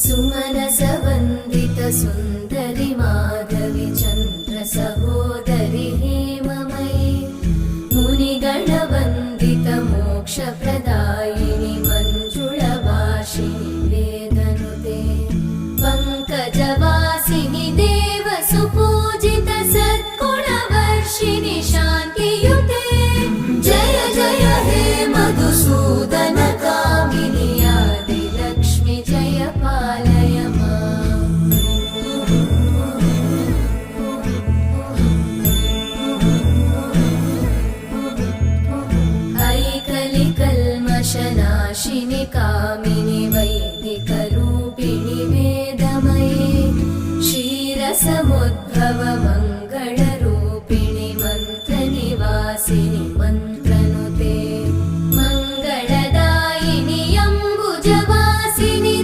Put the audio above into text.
सुमनसवन्दित सुन्दरि माधवि चन्द्र सहोदरि हेममयि मुनिगणवन्दित मोक्षप्रदायिनि मञ्जुळभाषिणि वेदनुते पङ्कजवासिनि देवसुपूजित सद्गुणवर्षिणि शान्तियुते जय जय हे मधुसूदन कामिनि आदिलक्ष्मि जय पालय माम्। ऐकलिकल्मषनाशिनि कामिनि वै